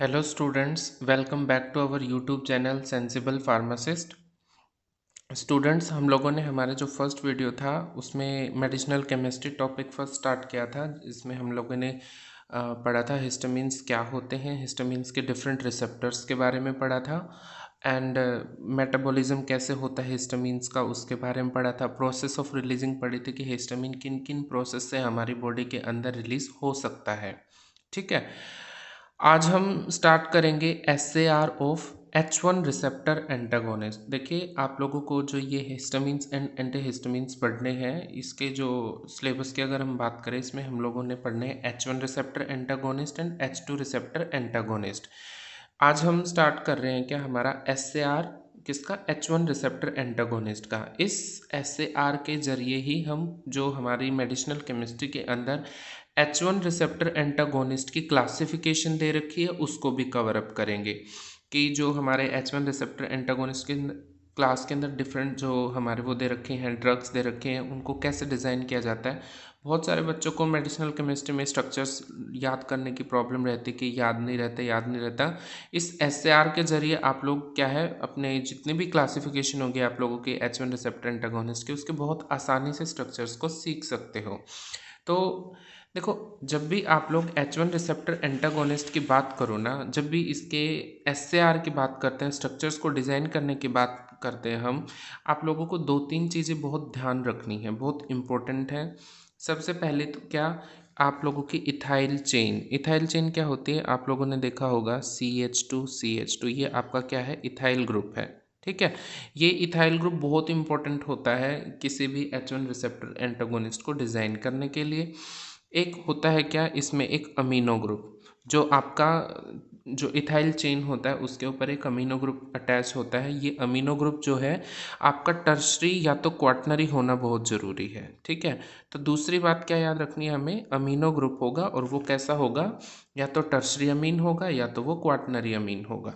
Hello students, welcome back to our YouTube channel sensible pharmacist. Students, हम लोगों ने हमारा जो फर्स्ट वीडियो था उसमें medicinal chemistry topic first start किया था। इसमें हम लोगों ने पढ़ा था हिस्टामिन्स क्या होते हैं, हिस्टामिन्स के डिफरेंट रिसेप्टर्स के बारे में पढ़ा था, एंड मेटाबॉलिज्म कैसे होता है हिस्टामिन्स का उसके बारे में पढ़ा था। प्रोसेस ऑफ रिलीजिंग पढ़ी थी कि हिस्टामिन किन किन प्रोसेस से हमारी बॉडी के अंदर रिलीज हो सकता है। ठीक है, आज हम स्टार्ट करेंगे SAR of H1 receptor antagonist. देखिए, आप लोगों को जो ये हिस्टामिन्स एंड एंटीहिस्टामिन्स पढ़ने हैं, इसके जो सिलेबस की अगर हम बात करें, इसमें हम लोगों ने पढ़ने हैं H1 receptor antagonist and H2 receptor antagonist. आज हम स्टार्ट कर रहे हैं क्या हमारा SAR किसका, H1 रिसेप्टर एंटागोनिस्ट का। इस SAR के जरिए ही हम जो हमारी मेडिसिनल केमिस्ट्री के अंदर H1 रिसेप्टर एंटागोनिस्ट की क्लासिफिकेशन दे रखी है उसको भी कवर अप करेंगे कि जो हमारे H1 रिसेप्टर एंटागोनिस्ट के क्लास के अंदर डिफरेंट जो हमारे वो दे रखे हैं, ड्रग्स दे रखे हैं, उनको कैसे डिज़ाइन किया जाता है। बहुत सारे बच्चों को मेडिसिनल केमिस्ट्री में स्ट्रक्चर्स याद करने की प्रॉब्लम रहती है कि याद नहीं रहता। इस SAR के जरिए आप लोग क्या है, अपने जितने भी क्लासिफिकेशन होंगे आप लोगों के H1 रिसेप्टर एंटागोनिस्ट के, उसके बहुत आसानी से स्ट्रक्चर्स को सीख सकते हो। तो देखो, जब भी आप लोग H1 रिसेप्टर एंटागोनिस्ट की बात करो ना, जब भी इसके SAR की बात करते हैं, स्ट्रक्चर्स को डिज़ाइन करने की बात करते हैं हम, आप लोगों को दो तीन चीज़ें बहुत ध्यान रखनी है, बहुत इम्पोर्टेंट है। सबसे पहले तो क्या, आप लोगों की इथाइल चेन क्या होती है, आप लोगों ने देखा होगा CH2 ये आपका क्या है, इथाइल ग्रुप है। ठीक है, ये इथाइल ग्रुप बहुत इंपॉर्टेंट होता है किसी भी H1 रिसेप्टर एंटागोनिस्ट को डिज़ाइन करने के लिए। एक होता है क्या, इसमें एक अमीनो ग्रुप, जो आपका जो इथाइल चेन होता है उसके ऊपर एक अमीनो ग्रुप अटैच होता है। ये अमीनो ग्रुप जो है आपका टर्शरी या तो क्वाटनरी होना बहुत ज़रूरी है। ठीक है, तो दूसरी बात क्या याद रखनी है हमें, अमीनो ग्रुप होगा और वो कैसा होगा, या तो टर्शरी अमीन होगा या तो वो क्वाटनरी अमीन होगा।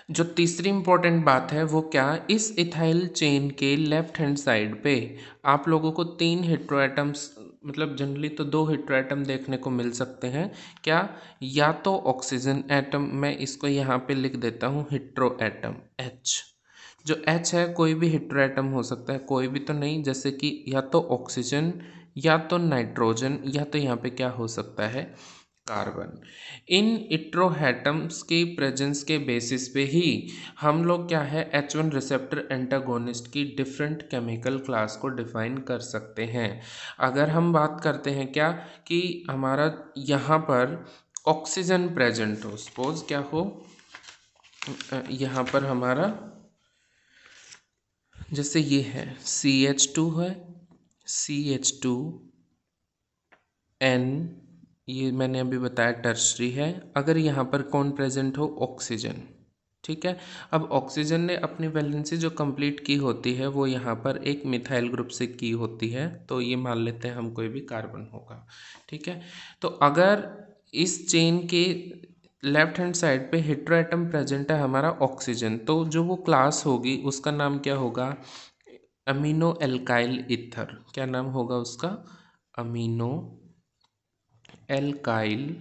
जो तीसरी इंपॉर्टेंट बात है वो क्या, इस इथाइल चेन के लेफ्ट हैंड साइड पे आप लोगों को तीन हेट्रोएटम्स, मतलब जनरली तो दो हेट्रोएटम देखने को मिल सकते हैं। क्या, या तो ऑक्सीजन एटम, मैं इसको यहाँ पे लिख देता हूँ हेट्रोएटम H। जो H है कोई भी हेट्रोएटम हो सकता है, कोई भी तो नहीं, जैसे कि या तो ऑक्सीजन या तो नाइट्रोजन या तो यहाँ पे क्या हो सकता है, कार्बन। इन इट्रोहेटम्स की प्रेजेंस के बेसिस पे ही हम लोग क्या है, H1 रिसेप्टर एंटागोनिस्ट की डिफरेंट केमिकल क्लास को डिफाइन कर सकते हैं। अगर हम बात करते हैं क्या कि हमारा यहाँ पर ऑक्सीजन प्रेजेंट हो, सपोज क्या हो, यहाँ पर हमारा जैसे ये है CH2 है, CH2N, ये मैंने अभी बताया टर्शरी है। अगर यहाँ पर कौन प्रेजेंट हो, ऑक्सीजन। ठीक है, अब ऑक्सीजन ने अपनी वैलेंसी जो कंप्लीट की होती है वो यहाँ पर एक मिथाइल ग्रुप से की होती है, तो ये मान लेते हैं हम कोई भी कार्बन होगा। ठीक है, तो अगर इस चेन के लेफ्ट हैंड साइड पे हेट्रोएटम प्रेजेंट है हमारा ऑक्सीजन, तो जो वो क्लास होगी उसका नाम क्या होगा, अमीनो एल्काइल ईथर। क्या नाम होगा उसका, अमीनो एल्काइल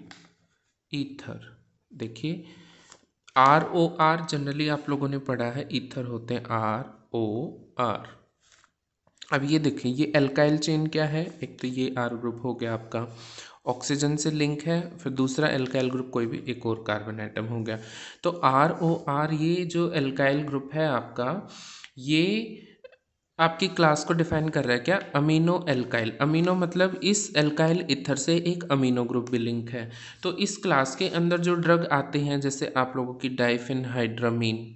ईथर। देखिए, ROR जनरली आप लोगों ने पढ़ा है, ईथर होते हैं ROR। अब ये देखिए, ये एल्काइल चेन क्या है, एक तो ये R ग्रुप हो गया आपका, ऑक्सीजन से लिंक है, फिर दूसरा एल्काइल ग्रुप कोई भी एक और कार्बन एटम हो गया। तो ROR ये जो एल्काइल ग्रुप है आपका, ये आपकी क्लास को डिफाइन कर रहा है क्या, अमीनो एल्काइल। अमीनो मतलब इस एल्काइल ईथर से एक अमीनो ग्रुप भी लिंक है। तो इस क्लास के अंदर जो ड्रग आते हैं, जैसे आप लोगों की डाइफेनहाइड्रामीन,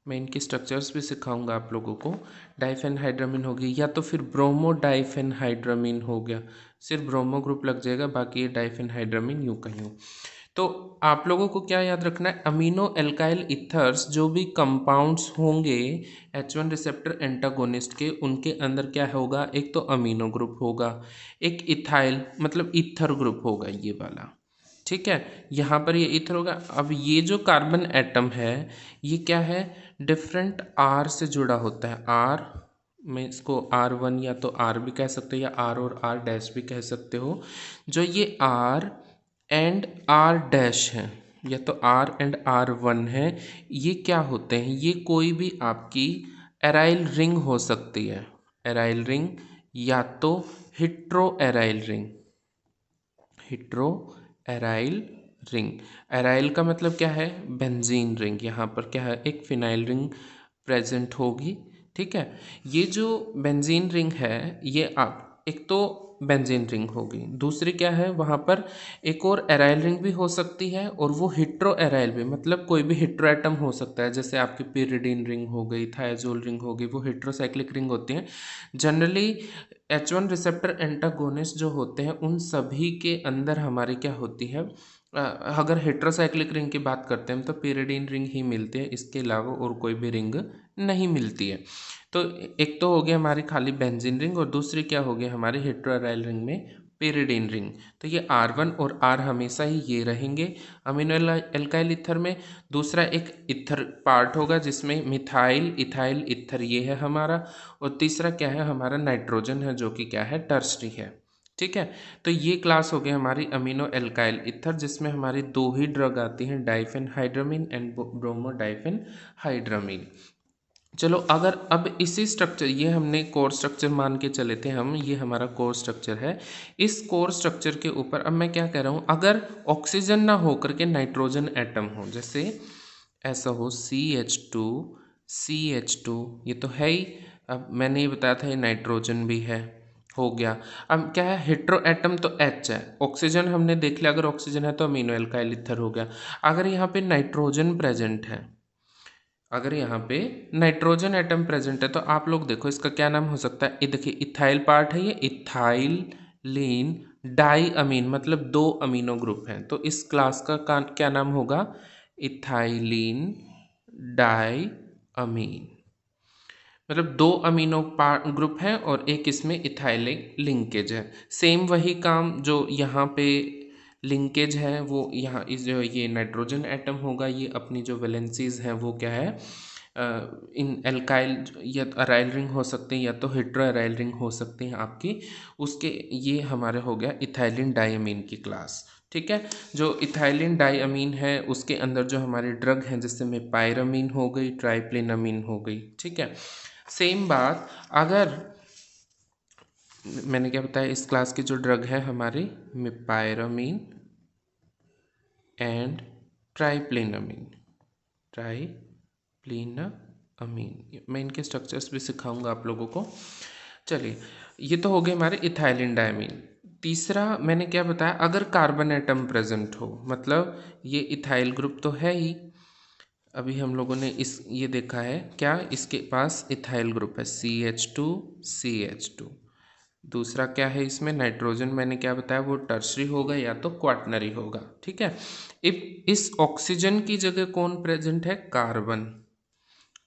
मैं इनके स्ट्रक्चर्स भी सिखाऊंगा आप लोगों को। डाइफेनहाइड्रामीन हो गई, या तो फिर ब्रोमो डाइफेनहाइड्रामीन हो गया, सिर्फ ब्रोमो ग्रुप लग जाएगा, बाकी ये डाइफेनहाइड्रामीन यूँ कहीं हो। तो आप लोगों को क्या याद रखना है, अमीनो एल्काइल ईथर्स जो भी कंपाउंड्स होंगे H1 रिसेप्टर एंटागोनिस्ट के, उनके अंदर क्या होगा, एक तो अमीनो ग्रुप होगा, एक इथाइल मतलब ईथर ग्रुप होगा ये वाला। ठीक है, यहाँ पर ये ईथर होगा। अब ये जो कार्बन एटम है ये क्या है, डिफरेंट R से जुड़ा होता है, R मैं इसको R1 या तो R भी कह सकते हो या R और R डैश भी कह सकते हो। जो ये R एंड R डैश है या तो R एंड R1 है, ये क्या होते हैं? ये कोई भी आपकी एराइल रिंग हो सकती है, एराइल रिंग या तो hetero aryl ring, hetero aryl ring. Aryl का मतलब क्या है? Benzene ring. यहाँ पर क्या है? एक फिनाइल रिंग प्रेजेंट होगी। ठीक है, ये जो बेंजीन रिंग है ये आप एक तो बेंजीन रिंग होगी, दूसरी क्या है? वहाँ पर एक और एराइल रिंग भी हो सकती है और वो हिट्रो एराइल भी, मतलब कोई भी हिट्रो एटम हो सकता है, जैसे आपकी pyridine रिंग हो गई, थायाजोल रिंग हो गई, वो हिट्रोसाइक्लिक रिंग होती हैं। जनरली H1 रिसेप्टर एंटागोनिस्ट जो होते हैं उन सभी के अंदर हमारी क्या होती है, अगर हेट्रोसाइक्लिक रिंग की बात करते हैं तो pyridine रिंग ही मिलती है, इसके अलावा और कोई भी रिंग नहीं मिलती है। तो एक तो हो गया हमारी खाली बेंजीन रिंग और दूसरी क्या हो गया हमारी हेट्रो एराइल रिंग में pyridine रिंग। तो ये R1 और R हमेशा ही ये रहेंगे अमीनो एल्काइल ईथर में। दूसरा एक ईथर पार्ट होगा जिसमें मिथाइल इथाइल ईथर ये है हमारा, और तीसरा क्या है हमारा? नाइट्रोजन है, जो कि क्या है? टर्सरी है। ठीक है, तो ये क्लास हो गई हमारी अमीनो एल्काइल ईथर, जिसमें हमारी दो ही ड्रग आती हैं, डाइफेनहाइड्रामीन एंड ब्रोमोडाइफेनहाइड्रामीन। चलो, अगर अब इसी स्ट्रक्चर, ये हमने कोर स्ट्रक्चर मान के चले थे हम, ये हमारा कोर स्ट्रक्चर है। इस कोर स्ट्रक्चर के ऊपर अब मैं क्या कह रहा हूँ, अगर ऑक्सीजन ना हो करके नाइट्रोजन एटम हो, जैसे ऐसा हो CH2 CH2, ये तो है ही। अब मैंने ये बताया था ये नाइट्रोजन भी है, हो गया। अब क्या है? हेट्रो एटम तो H है, ऑक्सीजन हमने देख लिया, अगर ऑक्सीजन है तो अमीनो एल्काइल ईथर हो गया। अगर यहाँ पे नाइट्रोजन प्रेजेंट है, अगर यहाँ पे नाइट्रोजन एटम प्रेजेंट है तो आप लोग देखो इसका क्या नाम हो सकता है? ये देखिए इथाइल पार्ट है, ये इथाइलिन डाई अमीन, मतलब दो अमीनो ग्रुप हैं, तो इस क्लास का क्या नाम होगा? इथाइलिन डाई अमीन, मतलब दो अमीनो ग्रुप हैं और एक इसमें इथाइलिक लिंकेज है। सेम वही काम जो यहाँ पे लिंकेज है वो यहाँ इस जो ये नाइट्रोजन एटम होगा, ये अपनी जो वैलेंसीज हैं वो क्या है, इन एल्काइल या अराइल रिंग हो सकते हैं या तो हेट्रो अराइल रिंग हो सकते हैं आपकी, उसके ये हमारे हो गया इथाइलिन डाइअमीन की क्लास। ठीक है, जो इथाइलिन डाइअमीन है उसके अंदर जो हमारे ड्रग हैं, जैसे में पायरामीन हो गई, ट्राइप्लेनामीन हो गई। ठीक है, सेम बात अगर मैंने क्या बताया, इस क्लास की जो ड्रग है हमारी मिपायरामीन एंड ट्राइप्लेनामीन, ट्राइप्लेनामीन, मैं इनके स्ट्रक्चर्स भी सिखाऊंगा आप लोगों को। चलिए, ये तो हो गए हमारे इथाइलिन डायमीन। तीसरा मैंने क्या बताया, अगर कार्बन एटम प्रेजेंट हो, मतलब ये इथाइल ग्रुप तो है ही, अभी हम लोगों ने ये देखा है क्या, इसके पास इथाइल ग्रुप है CH2 CH2। दूसरा क्या है इसमें? नाइट्रोजन, मैंने क्या बताया, वो टर्शरी होगा या तो क्वाटनरी होगा। ठीक है, इस ऑक्सीजन की जगह कौन प्रेजेंट है? कार्बन।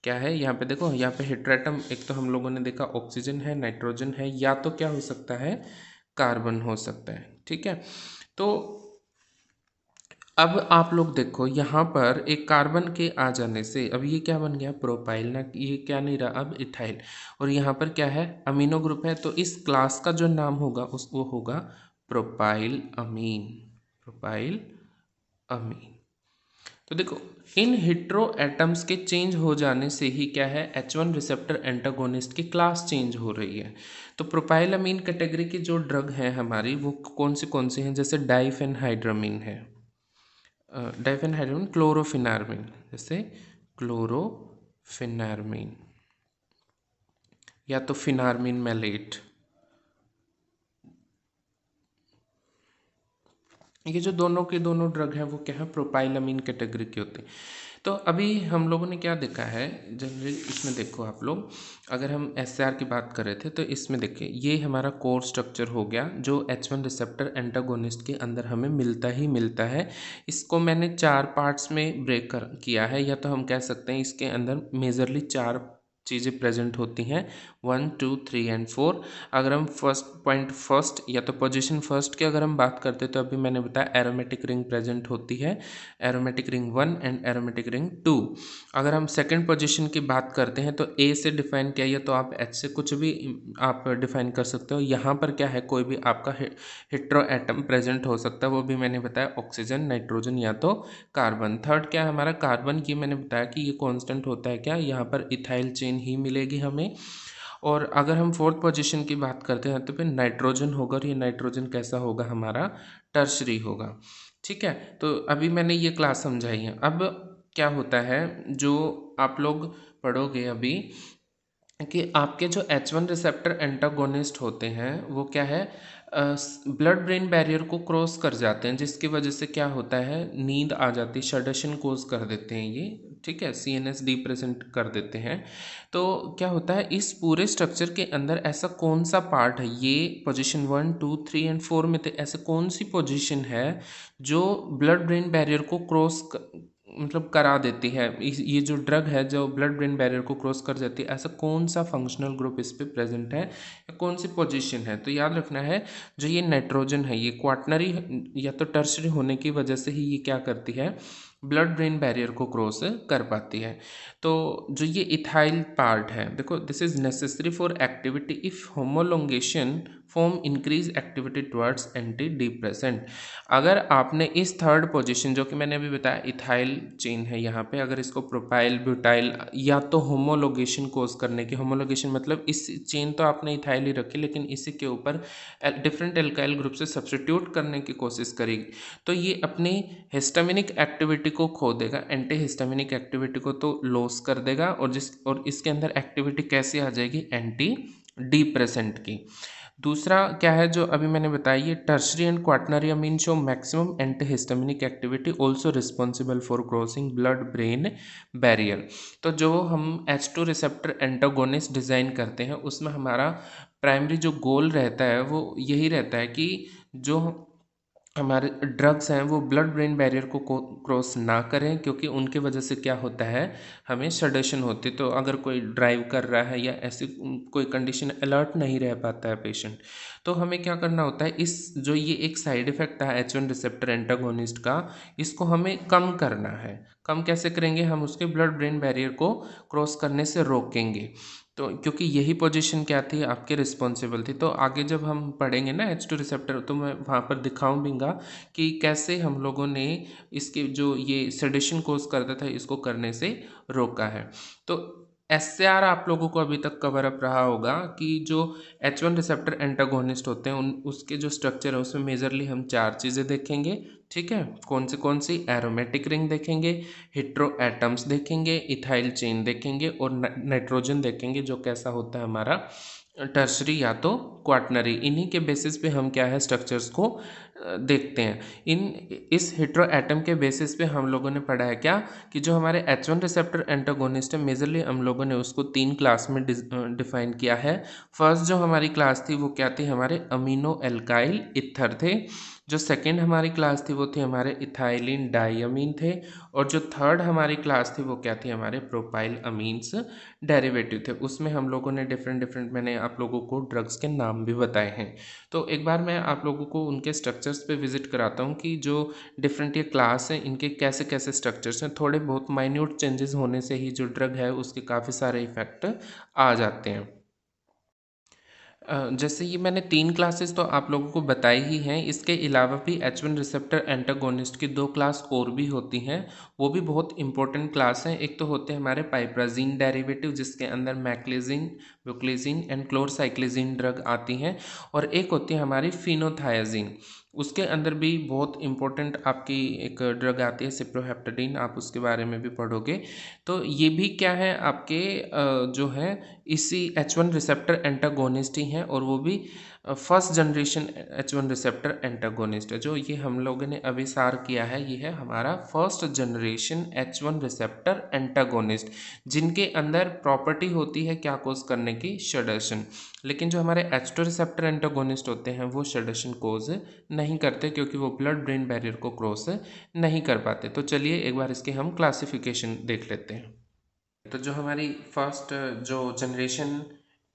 क्या है यहाँ पे? देखो यहाँ पे हेट्रोएटम, एक तो हम लोगों ने देखा ऑक्सीजन है, नाइट्रोजन है, या तो क्या हो सकता है? कार्बन हो सकता है। ठीक है, तो अब आप लोग देखो यहाँ पर एक कार्बन के आ जाने से अब ये क्या बन गया? प्रोपाइल ना, ये क्या नहीं रहा अब? इथाइल। और यहाँ पर क्या है? अमीनो ग्रुप है, तो इस क्लास का जो नाम होगा उस वो होगा प्रोपाइल अमीन, प्रोपाइल अमीन। तो देखो इन हेट्रो एटम्स के चेंज हो जाने से ही क्या है, H1 रिसेप्टर एंटागोनिस्ट की क्लास चेंज हो रही है। तो प्रोपाइल अमीन कैटेगरी की जो ड्रग है हमारी वो कौन सी हैं? जैसे डाइफेनहाइड्रामीन है, डाइफेनहाइड्रामीन, क्लोरोफिनार्मिन, जैसे क्लोरोफिनार्मिन या तो फिनार्मिन मैलेट, ये जो दोनों के दोनों ड्रग हैं वो क्या है? प्रोपाइलमीन कैटेगरी के होते हैं। तो अभी हम लोगों ने क्या देखा है जनरली, इसमें देखो आप लोग, अगर हम SR की बात कर रहे थे तो इसमें देखिए ये हमारा कोर स्ट्रक्चर हो गया जो H1 रिसेप्टर एंटागोनिस्ट के अंदर हमें मिलता ही मिलता है। इसको मैंने 4 पार्ट्स में ब्रेक किया है, या तो हम कह सकते हैं इसके अंदर मेजरली 4 चीज़ें प्रेजेंट होती हैं 1, 2, 3 एंड 4। अगर हम फर्स्ट या तो पोजीशन फर्स्ट की अगर हम बात करते तो अभी मैंने बताया एरोमेटिक रिंग प्रेजेंट होती है, aromatic ring 1 and aromatic ring 2। अगर हम सेकंड पोजीशन की बात करते हैं तो ए से डिफाइन किया है, तो आप एच से कुछ भी आप डिफाइन कर सकते हो। यहाँ पर क्या है, कोई भी आपका हेट्रो एटम प्रेजेंट हो सकता है, वो भी मैंने बताया ऑक्सीजन, नाइट्रोजन या तो कार्बन। थर्ड क्या है हमारा कार्बन, ये मैंने बताया कि ये कांस्टेंट होता है, क्या यहाँ पर इथाइल चेन ही मिलेगी हमें। और अगर हम फोर्थ पोजीशन की बात करते हैं तो फिर नाइट्रोजन होगा, और ये नाइट्रोजन कैसा होगा हमारा, टर्शरी होगा। ठीक है, तो अभी मैंने ये क्लास समझाई है। अब क्या होता है जो आप लोग पढ़ोगे अभी, कि आपके जो H1 रिसेप्टर एंटागोनिस्ट होते हैं वो क्या है, ब्लड ब्रेन बैरियर को क्रॉस कर जाते हैं, जिसकी वजह से क्या होता है, नींद आ जाती है, शडशन कोज कर देते हैं ये। ठीक है, CNS डी प्रेजेंट कर देते हैं। तो क्या होता है, इस पूरे स्ट्रक्चर के अंदर ऐसा कौन सा पार्ट है, ये पोजीशन 1, 2, 3 एंड 4 में थे, ऐसे कौन सी पोजीशन है जो ब्लड ब्रेन बैरियर को मतलब करा देती है, ये जो ड्रग है जो ब्लड ब्रेन बैरियर को क्रॉस कर जाती है, ऐसा कौन सा फंक्शनल ग्रुप इस पे प्रेजेंट है या कौन सी पोजीशन है। तो याद रखना है, जो ये नाइट्रोजन है ये क्वाटनरी या तो टर्शरी होने की वजह से ही ये क्या करती है, ब्लड ब्रेन बैरियर को क्रॉस कर पाती है। तो जो ये इथाइल पार्ट है, देखो this is necessary for activity if homologation form increase activity towards antidepressant. अगर आपने इस थर्ड पोजीशन जो कि मैंने अभी बताया इथाइल चेन है यहाँ पे, अगर इसको प्रोपाइल ब्यूटाइल या तो होमोलोगेशन कोज करने की, होमोलोगेशन मतलब इस चेन तो आपने इथाइल ही रखी लेकिन इसी के ऊपर डिफरेंट एल्काइल ग्रुप से सब्स्टिट्यूट करने की कोशिश करेगी, तो ये अपनी हिस्टामिनिक एक्टिविटी को खो देगा, एंटी हिस्टामिनिक एक्टिविटी को तो लॉस कर देगा, और इसके अंदर एक्टिविटी कैसी आ जाएगी, एंटी डिप्रेसेंट की। दूसरा क्या है जो अभी मैंने बताया, ये tertiary and quaternary amine show maximum antihistaminic activity also responsible for crossing blood brain barrier. तो जो हम H2 रिसेप्टर एंटागोनिस्ट डिज़ाइन करते हैं उसमें हमारा प्राइमरी जो गोल रहता है वो यही रहता है कि जो हमारे ड्रग्स हैं वो ब्लड ब्रेन बैरियर को क्रॉस ना करें, क्योंकि उनके वजह से क्या होता है, हमें सडेशन होती है। तो अगर कोई ड्राइव कर रहा है या ऐसी कोई कंडीशन, अलर्ट नहीं रह पाता है पेशेंट, तो हमें क्या करना होता है, इस जो ये एक साइड इफेक्ट था H1 रिसेप्टर एंटागोनिस्ट का, इसको हमें कम करना है। कम कैसे करेंगे, हम उसके ब्लड ब्रेन बैरियर को क्रॉस करने से रोकेंगे। तो क्योंकि यही पोजीशन क्या थी, आपके रिस्पॉन्सिबल थी। तो आगे जब हम पढ़ेंगे ना H2 रिसेप्टर, तो मैं वहाँ पर दिखाऊंगा कि कैसे हम लोगों ने इसके जो ये सेडेशन कोज करता था इसको करने से रोका है। तो SCR आप लोगों को अभी तक कवर अप रहा होगा कि जो H1 रिसेप्टर एंटागोनिस्ट होते हैं उसके जो स्ट्रक्चर है उसमें मेजरली हम 4 चीज़ें देखेंगे। ठीक है, कौन सी, एरोमेटिक रिंग देखेंगे, हेट्रो एटम्स देखेंगे, इथाइल चेन देखेंगे और नाइट्रोजन देखेंगे जो कैसा होता है हमारा टर्शरी या तो क्वाटनरी। इन्हीं के बेसिस पे हम क्या है स्ट्रक्चर्स को देखते हैं। इस हेट्रो एटम के बेसिस पे हम लोगों ने पढ़ा है क्या, कि जो हमारे H1 रिसेप्टर एंटागोनिस्ट है मेजरली हम लोगों ने उसको 3 क्लास में डिफाइन किया है। फर्स्ट जो हमारी क्लास थी वो क्या थी, हमारे अमीनो एल्काइल इथर थे। जो सेकेंड हमारी क्लास थी वो थी हमारे इथाइलिन डाइअमीन थे। और जो थर्ड हमारी क्लास थी वो क्या थी, हमारे प्रोपाइल अमीन्स डेरिवेटिव थे। उसमें हम लोगों ने डिफरेंट मैंने आप लोगों को ड्रग्स के नाम भी बताए हैं। तो एक बार मैं आप लोगों को उनके स्ट्रक्चर्स पे विजिट कराता हूँ कि जो डिफरेंट ये क्लास हैं इनके कैसे कैसे स्ट्रक्चर्स हैं। थोड़े बहुत माइन्यूट चेंजेस होने से ही जो ड्रग है उसके काफ़ी सारे इफेक्ट आ जाते हैं। जैसे ये मैंने 3 क्लासेस तो आप लोगों को बताई ही हैं, इसके अलावा भी H1 रिसेप्टर एंटागोनिस्ट की 2 क्लास और भी होती हैं, वो भी बहुत इंपॉर्टेंट क्लास हैं। एक तो होते हैं हमारे पाइप्राजीन डेरिवेटिव जिसके अंदर मैक्लेजिन, ब्यूक्लेजिन एंड क्लोरसाइक्लिजिन ड्रग आती हैं, और एक होती है हमारी फिनोथायाजिन, उसके अंदर भी बहुत इंपॉर्टेंट आपकी एक ड्रग आती है सिप्रोहेप्टेडिन, आप उसके बारे में भी पढ़ोगे। तो ये भी क्या है आपके जो है इसी H1 रिसेप्टर एंटागोनिस्ट ही हैं, और वो भी first generation H1 receptor antagonist है। जो ये हम लोगों ने अभी सार किया है ये है हमारा first generation H1 receptor antagonist, जिनके अंदर प्रॉपर्टी होती है क्या कोज करने की, सेडेशन। लेकिन जो हमारे H2 रिसेप्टर एंटागोनिस्ट होते हैं वो सेडेशन कोज नहीं करते, क्योंकि वो ब्लड ब्रेन बैरियर को क्रॉस नहीं कर पाते। तो चलिए एक बार इसके हम क्लासिफिकेशन देख लेते हैं। तो जो हमारी फर्स्ट जो जनरेशन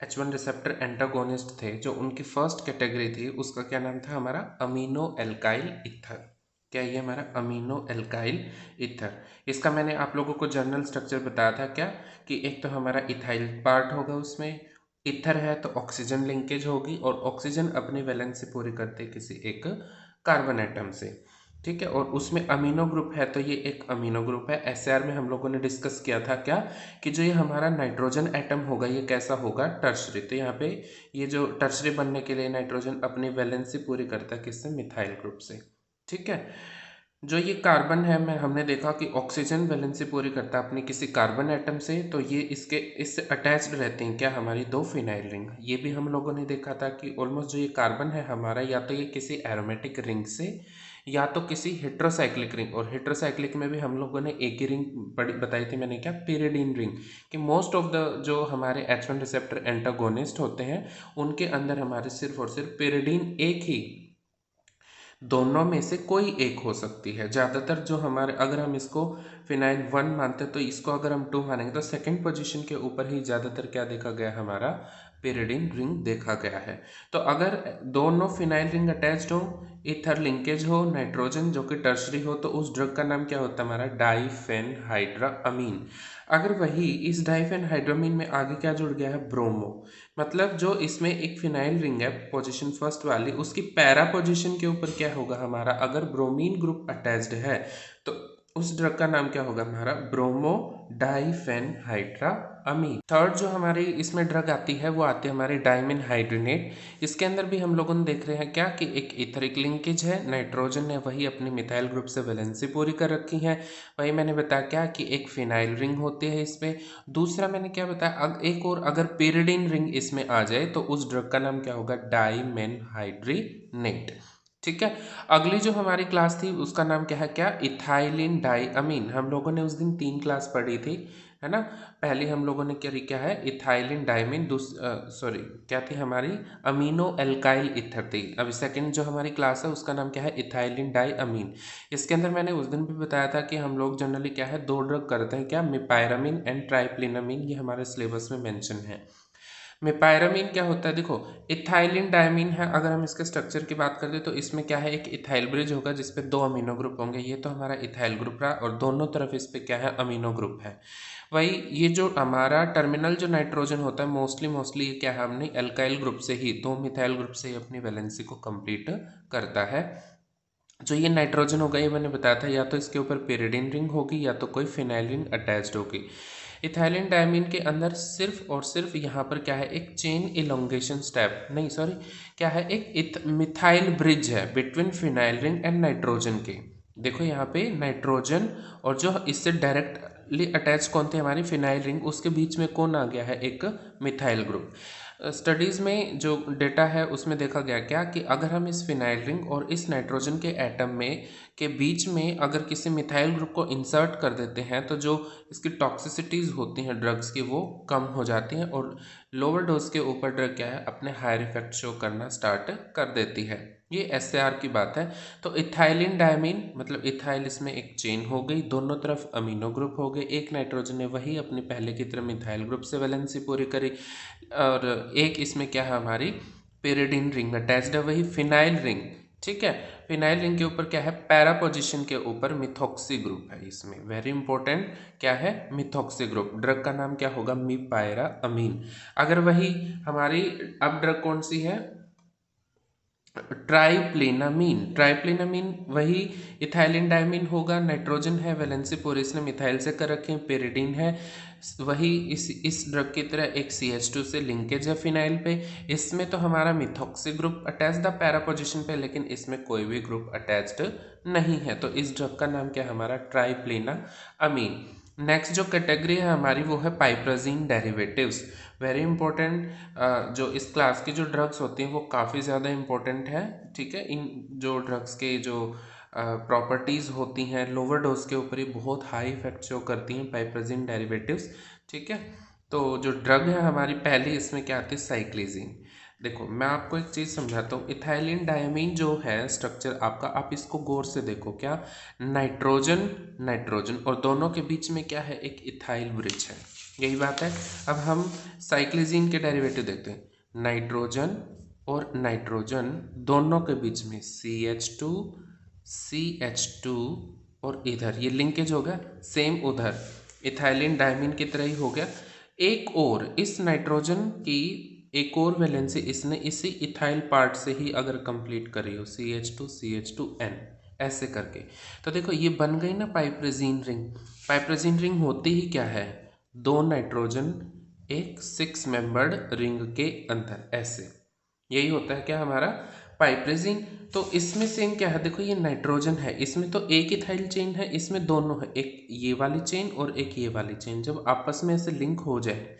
H1 रिसेप्टर एंटागोनिस्ट थे, जो उनकी फर्स्ट कैटेगरी थी, उसका क्या नाम था हमारा अमीनो एल्काइल ईथर। क्या ये हमारा अमीनो एल्काइल ईथर। इसका मैंने आप लोगों को जर्नल स्ट्रक्चर बताया था क्या, कि एक तो हमारा इथाइल पार्ट होगा, उसमें ईथर है तो ऑक्सीजन लिंकेज होगी, और ऑक्सीजन अपनी वैलेंसी पूरी करते किसी एक कार्बन एटम से, ठीक है। और उसमें अमीनो ग्रुप है तो ये एक अमीनो ग्रुप है। एसएआर में हम लोगों ने डिस्कस किया था क्या, कि जो ये हमारा नाइट्रोजन एटम होगा ये कैसा होगा, टर्शरी। तो यहाँ पे ये जो टर्शरी बनने के लिए नाइट्रोजन अपनी वैलेंसी पूरी करता है किससे, मिथाइल ग्रुप से, ठीक है। जो ये कार्बन है, मैं हमने देखा कि ऑक्सीजन वैलेंसी पूरी करता है अपनी किसी कार्बन एटम से, तो ये इससे अटैच्ड रहती हैं क्या, हमारी दो फिनाइल रिंग। ये भी हम लोगों ने देखा था कि ऑलमोस्ट जो ये कार्बन है हमारा, या तो ये किसी एरोमेटिक रिंग से या तो किसी हेट्रोसाइक्लिक रिंग, और हेट्रोसाइक्लिक में भी हम लोगों ने एक ही रिंग बताई थी मैंने क्या, पिरिडीन रिंग, कि मोस्ट ऑफ द जो हमारे H1 रिसेप्टर एंटागोनिस्ट होते हैं उनके अंदर हमारे सिर्फ और सिर्फ पिरिडीन एक ही, दोनों में से कोई एक हो सकती है। ज़्यादातर जो हमारे, अगर हम इसको फिनाइल 1 मानते हैं तो इसको अगर हम 2 मानेंगे तो सेकंड पोजीशन के ऊपर ही ज़्यादातर क्या देखा गया, हमारा पिरिडीन रिंग देखा गया है। तो अगर दोनों फिनाइल रिंग अटैच्ड हो, ईथर लिंकेज हो, नाइट्रोजन जो कि टर्शरी हो, तो उस ड्रग का नाम क्या होता है हमारा, डाइफेनहाइड्रामीन। अगर वही इस डाइफेनहाइड्रामीन में आगे क्या जुड़ गया है, ब्रोमो, मतलब जो इसमें एक फिनाइल रिंग है पोजीशन फर्स्ट वाली, उसकी पैरा पोजीशन के ऊपर क्या होगा हमारा, अगर ब्रोमीन ग्रुप अटैच्ड है तो उस ड्रग का नाम क्या होगा हमारा, ब्रोमो डाइफेनहाइड्रामीन। थर्ड जो हमारी इसमें ड्रग आती है वो आती है हमारी डायमिन हाइड्रोनेट। इसके अंदर भी हम लोगों ने देख रहे हैं क्या, कि एक इथरिक लिंकेज है, नाइट्रोजन ने वही अपनी मिथाइल ग्रुप से वैलेंसी पूरी कर रखी है। वही मैंने बताया क्या, कि एक फिनाइल रिंग होती है इसमें। दूसरा मैंने क्या बताया, एक और अगर पिरिडीन रिंग इसमें आ जाए तो उस ड्रग का नाम क्या होगा, डाइमेनहाइड्रीनेट, ठीक है। अगली जो हमारी क्लास थी उसका नाम क्या है, क्या, इथाइलिन डाइअमीन। हम लोगों ने उस दिन 3 क्लास पढ़ी थी, है ना। पहले हम लोगों ने क्या है, इथाइलिन डाइमीन, सॉरी क्या थी हमारी, अमीनो एल्काइल ईथर थी। अभी सेकंड जो हमारी क्लास है उसका नाम क्या है, इथाइलिन डाइअमीन। इसके अंदर मैंने उस दिन भी बताया था कि हम लोग जनरली क्या है, 2 ड्रग करते हैं क्या, मिपायरामीन एंड ट्राइप्लिनामीन, ये हमारे सिलेबस में मेंशन है। मिपायरामीन क्या होता है, देखो इथाइलिन डायमीन है, अगर हम इसके स्ट्रक्चर की बात करते तो इसमें क्या है, एक इथाइल ब्रिज होगा जिसपे 2 अमीनो ग्रुप होंगे। ये तो हमारा इथाइल ग्रुप रहा, और दोनों तरफ इस पे क्या है, अमीनो ग्रुप है। वही ये जो हमारा टर्मिनल जो नाइट्रोजन होता है, मोस्टली ये क्या है, हमने एल्काइल ग्रुप से ही, 2 मिथाइल ग्रुप से ही अपनी वैलेंसी को कंप्लीट करता है। जो ये नाइट्रोजन होगा ये मैंने बताया था, या तो इसके ऊपर पिरिडीन रिंग होगी या तो कोई फिनाइल रिंग अटैच्ड होगी। इथाइलिन डायमीन के अंदर सिर्फ और सिर्फ यहाँ पर क्या है, एक चेन इलोंगेशन स्टेप, नहीं सॉरी क्या है, एक मिथाइल ब्रिज है between phenyl ring and nitrogen के। देखो यहाँ पे नाइट्रोजन और जो इससे डायरेक्टली अटैच कौन थे, हमारी फिनाइल रिंग, उसके बीच में कौन आ गया है, एक मिथाइल ग्रुप। स्टडीज़ में जो डेटा है उसमें देखा गया क्या, कि अगर हम इस फिनाइल रिंग और इस नाइट्रोजन के एटम में के बीच में अगर किसी मिथाइल ग्रुप को इंसर्ट कर देते हैं तो जो इसकी टॉक्सिसिटीज़ होती हैं ड्रग्स की वो कम हो जाती हैं, और लोअर डोज के ऊपर ड्रग क्या है, अपने हायर इफेक्ट शो करना स्टार्ट कर देती है। ये एसएआर की बात है। तो इथाइलिन डायमीन मतलब इथाइल, इसमें एक चेन हो गई, दोनों तरफ अमीनो ग्रुप हो गए, एक नाइट्रोजन ने वही अपनी पहले की तरह मिथाइल ग्रुप से वैलेंसी पूरी करी, और एक इसमें क्या है, हमारी पिरिडीन रिंग अटैच्ड है, वही फिनाइल रिंग, ठीक है। फिनाइल रिंग के ऊपर क्या है, पैरा पोजीशन के ऊपर मिथॉक्सी ग्रुप है। इसमें वेरी इंपॉर्टेंट क्या है, मिथॉक्सी ग्रुप। ड्रग का नाम क्या होगा, मिपायरा अमीन। अगर वही हमारी, अब ड्रग कौन सी है, ट्राइप्लिनामीन वही इथाइलिन डायमीन होगा, नाइट्रोजन है वैलेंसी पूरी इसने मिथाइल से कर रखे हैं, पिरिडीन है वही इस ड्रग की तरह एक CH2 से लिंकेज है फिनाइल पे। इसमें तो हमारा मिथॉक्सी ग्रुप अटैच्ड है पैरा पोजीशन पे, लेकिन इसमें कोई भी ग्रुप अटैच्ड नहीं है, तो इस ड्रग का नाम क्या है, हमारा ट्राइप्लिनामीन। नेक्स्ट जो कैटेगरी है हमारी वो है पाइप्राजीन डेरिवेटिव्स। वेरी इंपॉर्टेंट, जो इस क्लास की जो ड्रग्स होती हैं वो काफ़ी ज़्यादा इंपॉर्टेंट है, ठीक है। इन जो ड्रग्स के जो प्रॉपर्टीज़ होती हैं लोअर डोज के ऊपर ही बहुत हाई इफेक्ट शो करती हैं पाइप्राजीन डेरिवेटिव्स, ठीक है। तो जो ड्रग है हमारी पहली, इसमें क्या आती है, साइक्लिजीन। देखो मैं आपको एक चीज़ समझाता हूँ, इथाइलिन डायमीन जो है स्ट्रक्चर आपका, आप इसको गौर से देखो, क्या नाइट्रोजन और दोनों के बीच में क्या है, एक इथाइल ब्रिज है, यही बात है। अब हम साइक्लिजीन के डेरिवेटिव देखते हैं। नाइट्रोजन और नाइट्रोजन दोनों के बीच में CH2 CH2 और इधर ये लिंकेज हो गया, सेम उधर इथाइलिन डायमीन की तरह ही हो गया। एक और इस नाइट्रोजन की एक और वैलेंसी इसने इसी इथाइल पार्ट से ही अगर कंप्लीट करी हो, CH2CH2N ऐसे करके, तो देखो ये बन गई ना पाइप्रेजीन रिंग। पाइप्रेजीन रिंग होती ही क्या है, दो नाइट्रोजन एक 6 मेंबर्ड रिंग के अंदर, ऐसे यही होता है क्या हमारा पाइप्रेजीन। तो इसमें सेम क्या है, देखो ये नाइट्रोजन है, इसमें तो एक इथाइल चेन है, इसमें दोनों है, एक ये वाली चेन और एक ये वाली चेन, जब आपस में ऐसे लिंक हो जाए।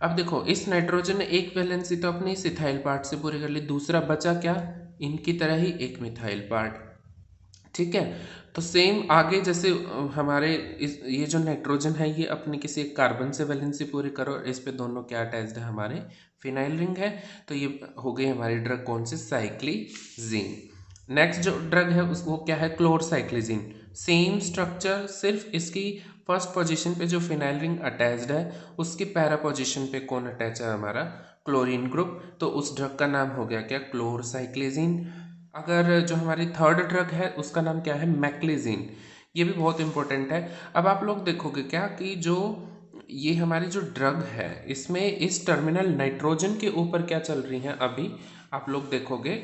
अब देखो इस नाइट्रोजन ने एक वैलेंसी तो अपने इस इथाइल पार्ट से पूरी कर ली, दूसरा बचा क्या, इनकी तरह ही एक मिथाइल पार्ट। ठीक है, तो सेम आगे जैसे हमारे इस ये जो नाइट्रोजन है ये अपने किसी एक कार्बन से वैलेंसी पूरी करो, इस पे दोनों क्या अटैच्ड है, हमारे फिनाइल रिंग है। तो ये हो गई हमारी ड्रग कौन सी, साइक्लिजीन। नेक्स्ट जो ड्रग है उस वो क्या है, क्लोरसाइक्लिजीन। सेम स्ट्रक्चर, सिर्फ इसकी फर्स्ट पोजीशन पे जो फिनाइल रिंग अटैच्ड है उसकी पैरा पोजीशन पे कौन अटैच है, हमारा क्लोरीन ग्रुप। तो उस ड्रग का नाम हो गया क्या, क्लोरसाइक्लिजीन। अगर जो हमारी थर्ड ड्रग है उसका नाम क्या है, मैक्लिजीन। ये भी बहुत इंपॉर्टेंट है। अब आप लोग देखोगे क्या कि जो ये हमारी जो ड्रग है इसमें इस टर्मिनल नाइट्रोजन के ऊपर क्या चल रही हैं, अभी आप लोग देखोगे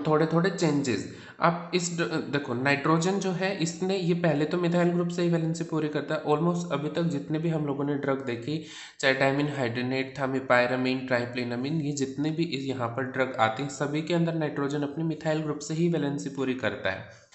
थोड़े थोड़े चेंजेस। अब इस देखो नाइट्रोजन जो है इसने ये पहले तो मिथाइल ग्रुप से ही वैलेंसी पूरी करता है। ऑलमोस्ट अभी तक जितने भी हम लोगों ने ड्रग देखी, चाहे डायमिन हाइड्रोनेट, थामिपायरामीन, ट्राइप्लिनामिन, ये जितने भी इस यहाँ पर ड्रग आते हैं सभी के अंदर नाइट्रोजन अपनी मिथाइल ग्रुप से ही वैलेंसी पूरी करता है।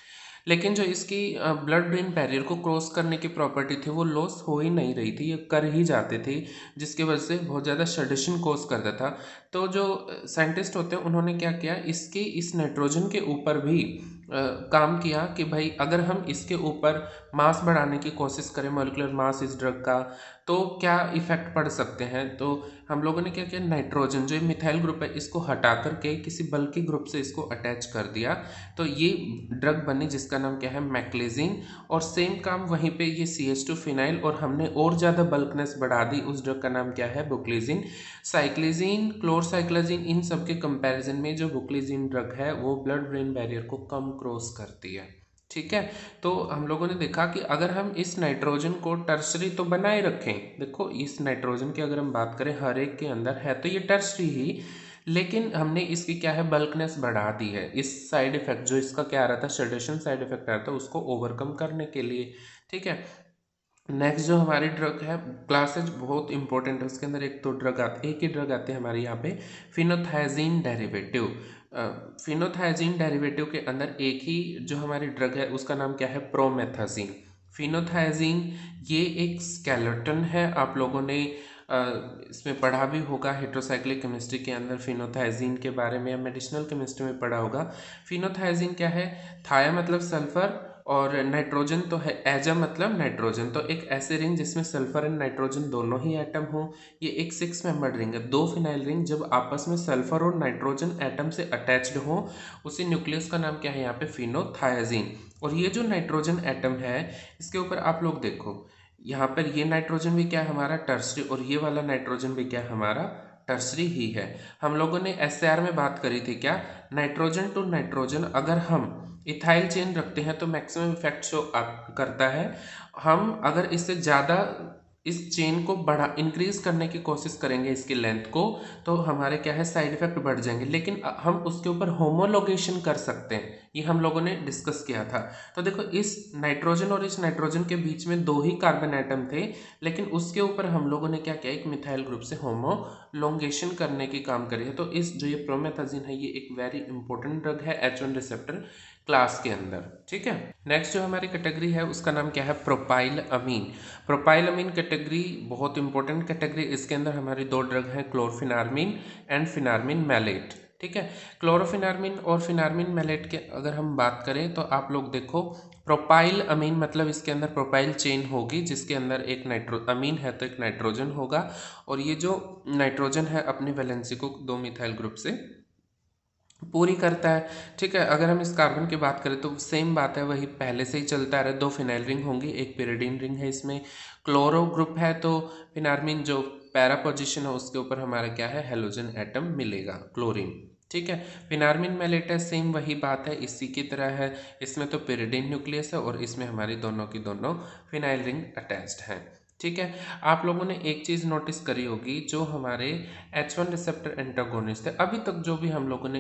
लेकिन जो इसकी ब्लड ब्रेन बैरियर को क्रॉस करने की प्रॉपर्टी थी वो लॉस हो ही नहीं रही थी, ये कर ही जाते थे, जिसकी वजह से बहुत ज़्यादा सेडेशन कॉज करता था। तो जो साइंटिस्ट होते हैं उन्होंने क्या किया, इसके इस नाइट्रोजन के ऊपर भी काम किया कि भाई अगर हम इसके ऊपर मास बढ़ाने की कोशिश करें, मॉलिक्यूलर मास इस ड्रग का, तो क्या इफेक्ट पड़ सकते हैं। तो हम लोगों ने क्या किया, नाइट्रोजन जो मिथाइल ग्रुप है इसको हटा करके किसी बल्कि ग्रुप से इसको अटैच कर दिया, तो ये ड्रग बनी जिसका नाम क्या है, मैक्लिजीन। और सेम काम वहीं पे ये CH2 फिनाइल, और हमने और ज़्यादा बल्कनेस बढ़ा दी, उस ड्रग का नाम क्या है, बुक्लिजीन। साइक्लिजीन, क्लोरसाइक्लिजीन, इन सब के कंपैरिजन में जो बुक्लिजीन ड्रग है वो ब्लड ब्रेन बैरियर को कम क्रॉस करती है। ठीक है, तो हम लोगों ने देखा कि अगर हम इस नाइट्रोजन को टर्सरी तो बनाए रखें, देखो इस नाइट्रोजन की अगर हम बात करें हर एक के अंदर है तो ये टर्सरी ही, लेकिन हमने इसकी क्या है, बल्कनेस बढ़ा दी है। इस साइड इफेक्ट जो इसका क्या आ रहा था, सेडेशन साइड इफेक्ट आ रहा था, उसको ओवरकम करने के लिए। ठीक है, नेक्स्ट जो हमारी ड्रग है, क्लासेज बहुत इंपॉर्टेंट है, उसके अंदर एक तो ड्रग आती है, एक ही ड्रग आती है हमारे यहाँ पे, फिनोथाइजीन डेरिवेटिव। फिनोथाइजीन डेरिवेटिव के अंदर एक ही जो हमारी ड्रग है उसका नाम क्या है, प्रोमेथाजीन। फिनोथाइजीन ये एक स्केलेटन है, आप लोगों ने इसमें पढ़ा भी होगा हेट्रोसाइक्लिक केमिस्ट्री के अंदर फिनोथाइजीन के बारे में, या मेडिसिनल केमिस्ट्री में पढ़ा होगा। फिनोथाइजीन क्या है, थाया मतलब सल्फर और नाइट्रोजन तो है, एजा मतलब नाइट्रोजन, तो एक ऐसे रिंग जिसमें सल्फर एंड नाइट्रोजन दोनों ही एटम हो। ये एक 6 मेंबर्ड रिंग है, दो फिनाइल रिंग जब आपस में सल्फर और नाइट्रोजन एटम से अटैच्ड हो, उसी न्यूक्लियस का नाम क्या है यहाँ पे, फिनोथाइजीन। और ये जो नाइट्रोजन एटम है इसके ऊपर आप लोग देखो, यहाँ पर ये नाइट्रोजन भी क्या है हमारा, टर्सरी, और ये वाला नाइट्रोजन भी क्या है हमारा, टर्सरी ही है। हम लोगों ने SAR में बात करी थी क्या, नाइट्रोजन टू नाइट्रोजन अगर हम इथाइल चेन रखते हैं तो मैक्सिमम इफेक्ट शो करता है। हम अगर इससे ज़्यादा इस चेन को बढ़ा इंक्रीज करने की कोशिश करेंगे इसकी लेंथ को, तो हमारे क्या है, साइड इफेक्ट बढ़ जाएंगे। लेकिन हम उसके ऊपर होमोलोगेशन कर सकते हैं, ये हम लोगों ने डिस्कस किया था। तो देखो इस नाइट्रोजन और इस नाइट्रोजन के बीच में दो ही कार्बन एटम थे, लेकिन उसके ऊपर हम लोगों ने क्या किया, एक मिथाइल ग्रुप से होमोलोगेशन करने की काम करी है। तो इस जो ये प्रोमेथाजीन है ये एक वेरी इंपॉर्टेंट ड्रग है H1 रिसेप्टर क्लास के अंदर। ठीक है, नेक्स्ट जो हमारी कैटेगरी है उसका नाम क्या है, प्रोपाइल अमीन। प्रोपाइल अमीन कैटेगरी बहुत इंपॉर्टेंट कैटेगरी, इसके अंदर हमारी दो ड्रग हैं, क्लोरफिनार्मिन एंड फिनार्मिन मैलेट। ठीक है, क्लोरोफिनार्मिन और फिनार्मिन मैलेट के अगर हम बात करें तो आप लोग देखो, प्रोपाइल अमीन मतलब इसके अंदर प्रोपाइल चेन होगी जिसके अंदर एक अमीन है तो एक नाइट्रोजन होगा, और ये जो नाइट्रोजन है अपनी वैलेंसी को दो मिथाइल ग्रुप से पूरी करता है। ठीक है, अगर हम इस कार्बन की बात करें तो सेम बात है, वही पहले से ही चलता आ रहा है, दो फिनाइल रिंग होंगी, एक पिरिडीन रिंग है इसमें, क्लोरो ग्रुप है तो फिनार्मिन जो पैरा पोजीशन है उसके ऊपर हमारा क्या है, हेलोजन एटम मिलेगा, क्लोरीन। ठीक है, फिनार्मिन मेलेटस सेम वही बात है, इसी की तरह है। इसमें तो पिरिडीन न्यूक्लियस है और इसमें हमारी दोनों की दोनों फिनाइल रिंग अटैच्ड हैं। ठीक है, आप लोगों ने एक चीज़ नोटिस करी होगी, जो हमारे H1 रिसेप्टर एंटागोनिस्ट थे, अभी तक जो भी हम लोगों ने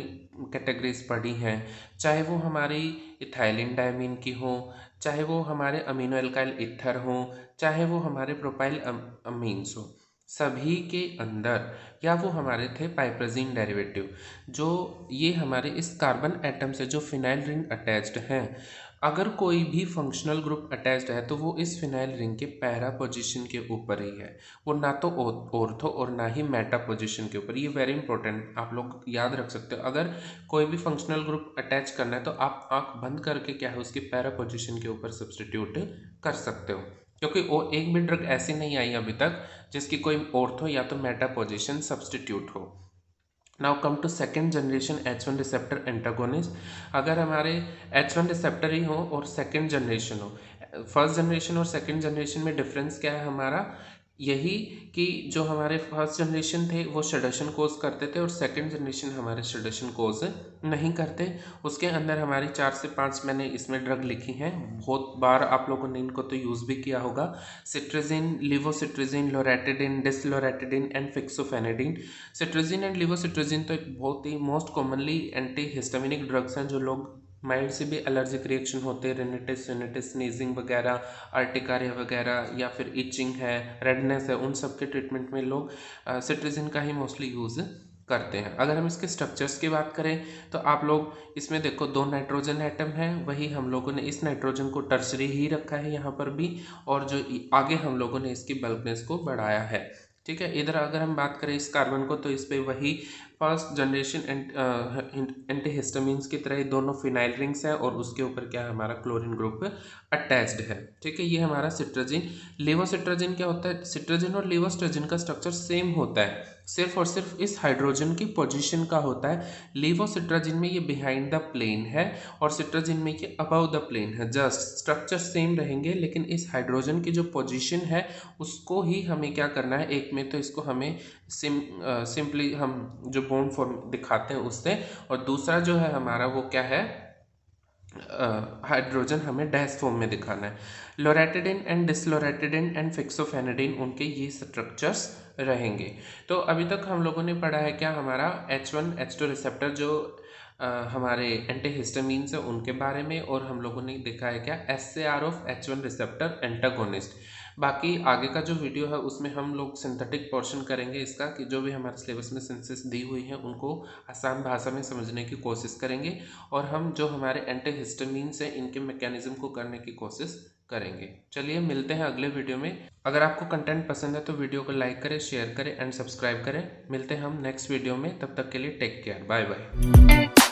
कैटेगरीज पढ़ी हैं, चाहे वो हमारी इथाइलिन डायमीन की हो, चाहे वो हमारे अमीनो एल्काइल ईथर हो, चाहे वो हमारे प्रोपाइल अमीन्स हो, सभी के अंदर, या वो हमारे थे पाइपरजीन डेरिवेटिव, जो ये हमारे इस कार्बन एटम से जो फिनाइल रिंग अटैच्ड हैं, अगर कोई भी फंक्शनल ग्रुप अटैच्ड है तो वो इस फिनाइल रिंग के पैरा पोजीशन के ऊपर ही है, वो ना तो ऑर्थो और ना ही मेटा पोजीशन के ऊपर। ये वेरी इंपॉर्टेंट, आप लोग याद रख सकते हो। अगर कोई भी फंक्शनल ग्रुप अटैच करना है तो आप आंख बंद करके क्या है, उसकी पैरा पोजीशन के ऊपर सब्सटीट्यूट कर सकते हो, क्योंकि वो एक भी ड्रग ऐसी नहीं आई अभी तक जिसकी कोई ऑर्थो या तो मेटा पोजीशन सब्सटीट्यूट हो। Now come to second generation H1 receptor antagonist. अगर हमारे H1 रिसेप्टर ही हो और सेकेंड जनरेशन हो, फर्स्ट जनरेशन और सेकेंड जनरेशन में डिफरेंस क्या है हमारा, यही कि जो हमारे फर्स्ट जनरेशन थे वो सडक्शन कोज करते थे और सेकंड जनरेशन हमारे सडक्शन कोज नहीं करते। उसके अंदर हमारी 4 से 5 मैंने इसमें ड्रग लिखी हैं, बहुत बार आप लोगों ने इनको तो यूज़ भी किया होगा। Cetirizine, levocetirizine, loratadine, desloratadine and fexofenadine. Cetirizine and levocetirizine तो एक बहुत ही most commonly antihistaminic drugs हैं, जो लोग माइल्ड से भी एलर्जिक रिएक्शन होते हैं, रेनिटिस, सिनिटिस, स्नीजिंग वगैरह, अर्टिकारिया वगैरह, या फिर इचिंग है, रेडनेस है, उन सब के ट्रीटमेंट में लोग सिट्राजिन का ही मोस्टली यूज़ करते हैं। अगर हम इसके स्ट्रक्चर्स की बात करें तो आप लोग इसमें देखो 2 नाइट्रोजन एटम है, वही हम लोगों ने इस नाइट्रोजन को टर्सरी ही रखा है यहाँ पर भी, और जो आगे हम लोगों ने इसकी बल्कनेस को बढ़ाया है। ठीक है, इधर अगर हम बात करें इस कार्बन को तो इस पे वही फर्स्ट जनरेशन एंटीहिस्टामिन्स की तरह ही दोनों फिनाइल रिंग्स है और उसके ऊपर क्या है, हमारा क्लोरीन ग्रुप अटैच्ड है। ठीक है, ये हमारा सिट्राजिन। लिवोसिट्राजिन क्या होता है, सिट्राजिन और लिवोसिट्राजिन का स्ट्रक्चर सेम होता है, सिर्फ और सिर्फ इस हाइड्रोजन की पोजीशन का होता है। लिवोसिट्राजिन में ये बिहाइंड द प्लेन है और सिट्राजिन में ये अबव द प्लेन है, जस्ट स्ट्रक्चर सेम रहेंगे, लेकिन इस हाइड्रोजन की जो पोजीशन है उसको ही हमें क्या करना है, एक में तो इसको हमें सिंपली हम जो बॉन्ड फॉर्म दिखाते हैं उससे, और दूसरा जो है हमारा वो क्या है, हाइड्रोजन हमें डैश फॉर्म में दिखाना है। लोरेटिडिन एंड डिसलोरेटिडिन एंड फिक्सोफेनेडिन, उनके ये स्ट्रक्चर्स रहेंगे। तो अभी तक हम लोगों ने पढ़ा है क्या, हमारा H1 H2 रिसेप्टर जो हमारे एंटीहिस्टामिन्स है उनके बारे में, और हम लोगों ने देखा है क्या, SAR of H1 receptor antagonist. बाकी आगे का जो वीडियो है उसमें हम लोग सिंथेटिक पोर्शन करेंगे इसका, कि जो भी हमारे सिलेबस में सेंसेस दी हुई हैं उनको आसान भाषा में समझने की कोशिश करेंगे, और हम जो हमारे एंटीहिस्टामिन्स हैं इनके मैकेनिज्म को करने की कोशिश करेंगे। चलिए मिलते हैं अगले वीडियो में। अगर आपको कंटेंट पसंद है तो वीडियो को लाइक करें, शेयर करें एंड सब्सक्राइब करें। मिलते हैं हम नेक्स्ट वीडियो में, तब तक के लिए टेक केयर, बाय बाय।